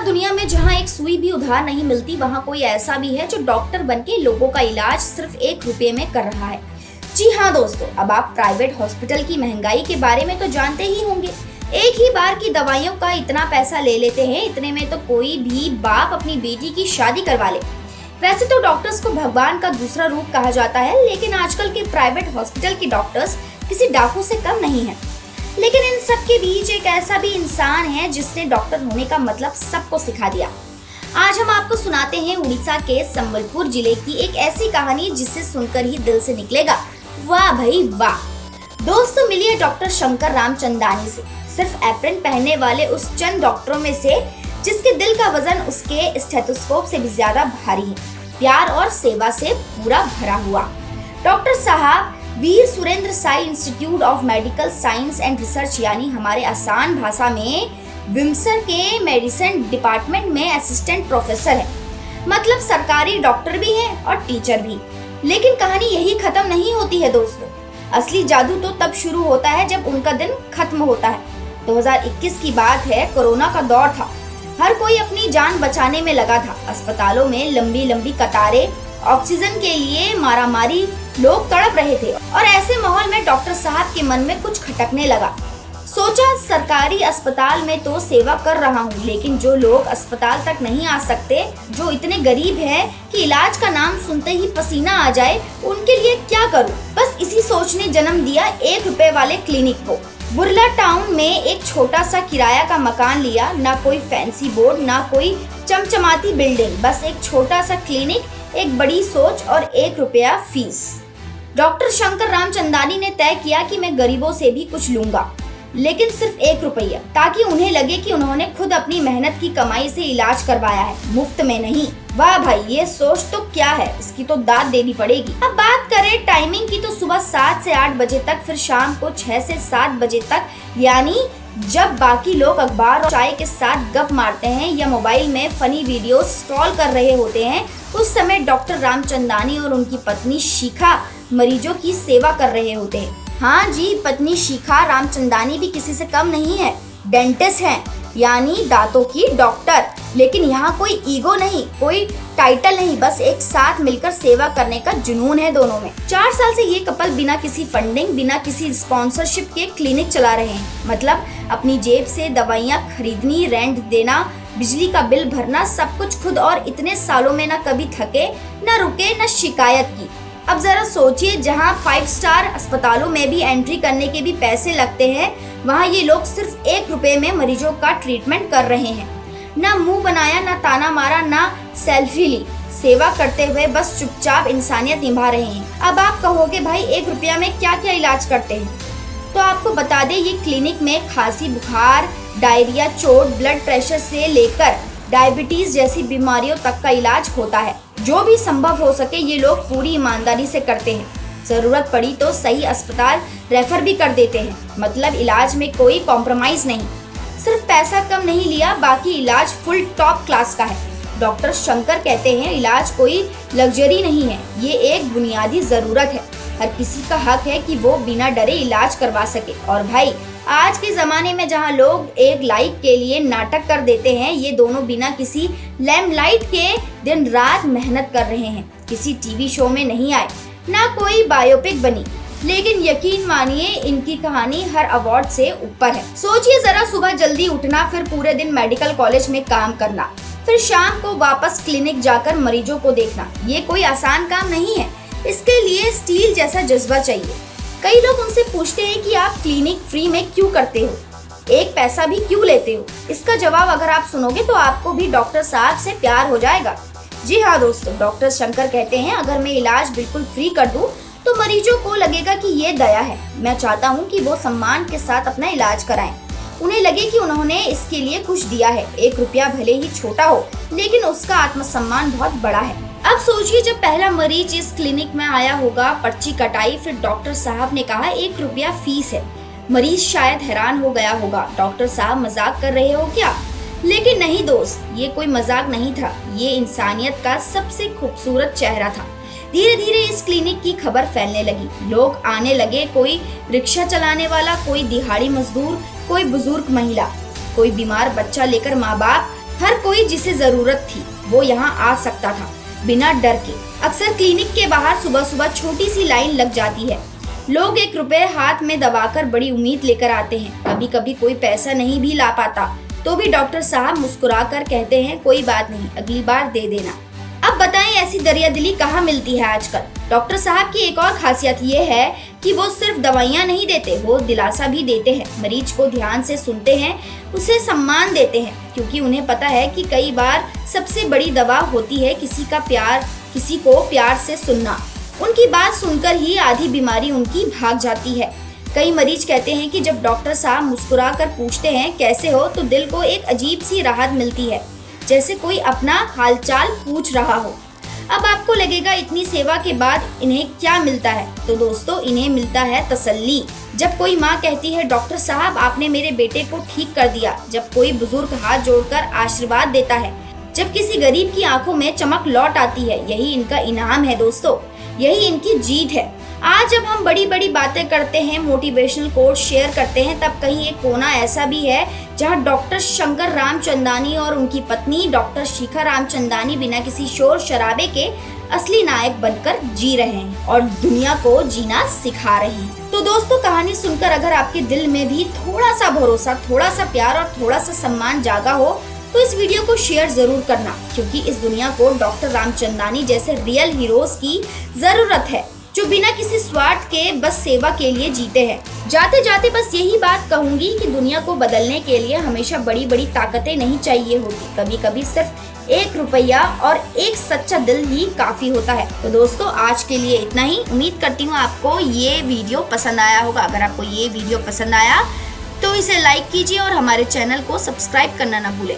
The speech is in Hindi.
दुनिया में जहाँ एक सुई भी उधार नहीं मिलती, वहाँ कोई ऐसा भी है जो डॉक्टर बनके लोगों का इलाज सिर्फ 1 रुपए में कर रहा है। जी हाँ दोस्तों, अब आप प्राइवेट हॉस्पिटल की महंगाई के बारे में तो जानते ही होंगे। एक ही बार की दवाइयों का इतना पैसा ले लेते हैं, इतने में तो कोई भी बाप अपनी बेटी की शादी करवा ले। वैसे तो डॉक्टर्स को भगवान का दूसरा रूप कहा जाता है, लेकिन आजकल के प्राइवेट हॉस्पिटल के डॉक्टर्स किसी डाकू से कम नहीं है। लेकिन इन सब के बीच एक ऐसा भी इंसान है जिसने डॉक्टर होने का मतलब सबको सिखा दिया। आज हम आपको सुनाते हैं उड़ीसा के संबलपुर जिले की एक ऐसी कहानी जिसे सुनकर ही दिल से निकलेगा वाह भाई वाह। दोस्तों, मिलिए डॉक्टर शंकर रामचंदानी से, सिर्फ एप्रन पहनने वाले उस चंद डॉक्टरों में से जिसके दिल का वजन उसके स्टेथोस्कोप से भी ज्यादा भारी है, प्यार और सेवा से पूरा भरा हुआ। डॉक्टर साहब Veer Surendra Sai institute of medical science and research यानी हमारे आसान भाषा में विम्सर के मेडिसिन डिपार्टमेंट में असिस्टेंट प्रोफेसर है। मतलब सरकारी डॉक्टर भी हैं और टीचर भी। लेकिन कहानी यही खत्म नहीं होती है दोस्तों। असली जादू तो तब शुरू होता है जब उनका दिन खत्म होता है। 2021 की बात है, कोरोना का दौर था। हर कोई अपनी जान बचाने में लगा था। अस्पतालों में लंबी लंबी कतारें, ऑक्सीजन के लिए मारामारी, लोग तड़प रहे थे और ऐसे माहौल में डॉक्टर साहब के मन में कुछ खटकने लगा। सोचा, सरकारी अस्पताल में तो सेवा कर रहा हूँ, लेकिन जो लोग अस्पताल तक नहीं आ सकते, जो इतने गरीब हैं कि इलाज का नाम सुनते ही पसीना आ जाए, उनके लिए क्या करूँ। बस इसी सोच ने जन्म दिया 1 रुपए वाले क्लिनिक को। बुर्ला टाउन में एक छोटा सा किराया का मकान लिया, ना कोई फैंसी बोर्ड, ना कोई चमचमाती बिल्डिंग, बस एक छोटा सा क्लिनिक, एक बड़ी सोच और 1 रुपया फीस। डॉक्टर शंकर रामचंदानी ने तय किया कि मैं गरीबों से भी कुछ लूंगा, लेकिन सिर्फ 1 रुपया, ताकि उन्हें लगे कि उन्होंने खुद अपनी मेहनत की कमाई से इलाज करवाया है, मुफ्त में नहीं। वाह भाई, ये सोच तो क्या है, इसकी तो दाद देनी पड़ेगी। अब बात करें टाइमिंग की, तो सुबह 7 से 8 बजे तक, फिर शाम को 6 से 7 बजे तक, यानी जब बाकी लोग अखबार और चाय के साथ गप मारते हैं या मोबाइल में फनी वीडियो स्क्रॉल कर रहे होते हैं, उस समय डॉक्टर रामचंदानी और उनकी पत्नी शिखा मरीजों की सेवा कर रहे होते हैं। हाँ जी, पत्नी शिखा रामचंदानी भी किसी से कम नहीं है, डेंटिस्ट हैं, यानी दांतों की डॉक्टर। लेकिन यहाँ कोई ईगो नहीं, कोई टाइटल नहीं, बस एक साथ मिलकर सेवा करने का जुनून है दोनों में। 4 साल से ये कपल बिना किसी फंडिंग, बिना किसी स्पॉन्सरशिप के क्लिनिक चला रहे हैं। मतलब अपनी जेब से दवाइयाँ खरीदनी, रेंट देना, बिजली का बिल भरना, सब कुछ खुद, और इतने सालों में न कभी थके, न रुके, न शिकायत की। अब जरा सोचिए, जहाँ 5 स्टार अस्पतालों में भी एंट्री करने के भी पैसे लगते हैं, वहाँ ये लोग सिर्फ 1 रुपए में मरीजों का ट्रीटमेंट कर रहे हैं। ना मुंह बनाया, ना ताना मारा, ना सेल्फी ली, सेवा करते हुए बस चुपचाप इंसानियत निभा रहे हैं। अब आप कहोगे भाई 1 रुपया में क्या क्या इलाज करते हैं, तो आपको बता दें, ये क्लिनिक में खांसी, बुखार, डायरिया, चोट, ब्लड प्रेशर से लेकर डायबिटीज जैसी बीमारियों तक का इलाज होता है। जो भी संभव हो सके ये लोग पूरी ईमानदारी से करते हैं। जरूरत पड़ी तो सही अस्पताल रेफर भी कर देते हैं। मतलब इलाज में कोई कॉम्प्रोमाइज नहीं। सिर्फ पैसा कम नहीं लिया, बाकी इलाज फुल टॉप क्लास का है। डॉक्टर शंकर कहते हैं, इलाज कोई लग्जरी नहीं है, ये एक बुनियादी जरूरत है। हर किसी का हक है कि वो बिना डरे इलाज करवा सके। और भाई, आज के ज़माने में जहां लोग एक लाइक के लिए नाटक कर देते हैं, ये दोनों बिना किसी लैम्पलाइट के दिन रात मेहनत कर रहे हैं। किसी टीवी शो में नहीं आए, ना कोई बायोपिक बनी, लेकिन यकीन मानिए इनकी कहानी हर अवार्ड से ऊपर है। सोचिए जरा, सुबह जल्दी उठना, फिर पूरे दिन मेडिकल कॉलेज में काम करना, फिर शाम को वापस क्लिनिक जाकर मरीजों को देखना। ये कोई आसान काम नहीं है, इसके लिए स्टील जैसा जज्बा चाहिए। कई लोग उनसे पूछते हैं कि आप क्लिनिक फ्री में क्यों करते हो, 1 पैसा भी क्यों लेते हो। इसका जवाब अगर आप सुनोगे तो आपको भी डॉक्टर साहब से प्यार हो जाएगा। जी हाँ दोस्तों, डॉक्टर शंकर कहते हैं, अगर मैं इलाज बिल्कुल फ्री कर दूं तो मरीजों को लगेगा कि ये दया है। मैं चाहता हूँ कि वो सम्मान के साथ अपना इलाज कराएं। उन्हें लगे कि उन्होंने इसके लिए कुछ दिया है। 1 रुपया भले ही छोटा हो, लेकिन उसका आत्मसम्मान बहुत बड़ा है। अब सोचिए, जब पहला मरीज इस क्लिनिक में आया होगा, पर्ची कटाई, फिर डॉक्टर साहब ने कहा 1 रुपया फीस है। मरीज शायद हैरान हो गया होगा, डॉक्टर साहब मजाक कर रहे हो क्या? लेकिन नहीं दोस्त, ये कोई मजाक नहीं था, ये इंसानियत का सबसे खूबसूरत चेहरा था। धीरे धीरे इस क्लिनिक की खबर फैलने लगी, लोग आने लगे, कोई रिक्शा चलाने वाला, कोई दिहाड़ी मजदूर, कोई बुजुर्ग महिला, कोई बीमार बच्चा लेकर माँ बाप, हर कोई जिसे जरूरत थी वो यहाँ आ सकता था बिना डर के। अक्सर क्लिनिक के बाहर सुबह सुबह छोटी सी लाइन लग जाती है। लोग 1 रुपए हाथ में दबाकर बड़ी उम्मीद लेकर आते हैं। कभी कभी कोई पैसा नहीं भी ला पाता तो भी डॉक्टर साहब मुस्कुराकर कहते हैं कोई बात नहीं, अगली बार दे देना। अब बताएं ऐसी दरियादिली कहाँ मिलती है आजकल। डॉक्टर साहब की एक और खासियत ये है कि वो सिर्फ दवाइयाँ नहीं देते, वो दिलासा भी देते हैं। मरीज को ध्यान से सुनते हैं, उसे सम्मान देते हैं, क्योंकि उन्हें पता है कि कई बार सबसे बड़ी दवा होती है किसी को प्यार से सुनना। उनकी बात सुनकर ही आधी बीमारी उनकी भाग जाती है। कई मरीज कहते हैं कि जब डॉक्टर साहब मुस्कुरा कर पूछते हैं कैसे हो तो दिल को एक अजीब सी राहत मिलती है, जैसे कोई अपना हालचाल पूछ रहा हो। अब आपको लगेगा इतनी सेवा के बाद इन्हें क्या मिलता है, तो दोस्तों इन्हें मिलता है तसल्ली। जब कोई माँ कहती है डॉक्टर साहब आपने मेरे बेटे को ठीक कर दिया, जब कोई बुजुर्ग हाथ जोड़कर आशीर्वाद देता है, जब किसी गरीब की आंखों में चमक लौट आती है, यही इनका इनाम है दोस्तों, यही इनकी जीत है। आज जब हम बड़ी बड़ी बातें करते हैं, मोटिवेशनल कोट शेयर करते हैं, तब कहीं एक कोना ऐसा भी है जहां डॉक्टर शंकर रामचंदानी और उनकी पत्नी डॉक्टर शिखा रामचंदानी बिना किसी शोर शराबे के असली नायक बनकर जी रहे हैं और दुनिया को जीना सिखा रहे हैं। तो दोस्तों कहानी सुनकर अगर आपके दिल में भी थोड़ा सा भरोसा, थोड़ा सा प्यार और थोड़ा सा सम्मान जागा हो तो इस वीडियो को शेयर जरूर करना, क्योंकि इस दुनिया को डॉक्टर रामचंदानी जैसे रियल हीरोज की जरूरत है जो बिना किसी स्वार्थ के बस सेवा के लिए जीते हैं। जाते जाते बस यही बात कहूंगी कि दुनिया को बदलने के लिए हमेशा बड़ी बड़ी ताकतें नहीं चाहिए होती, कभी कभी सिर्फ 1 रुपया और एक सच्चा दिल ही काफी होता है। तो दोस्तों आज के लिए इतना ही। उम्मीद करती हूँ आपको ये वीडियो पसंद आया होगा। अगर आपको ये वीडियो पसंद आया तो इसे लाइक कीजिए और हमारे चैनल को सब्सक्राइब करना ना भूलें।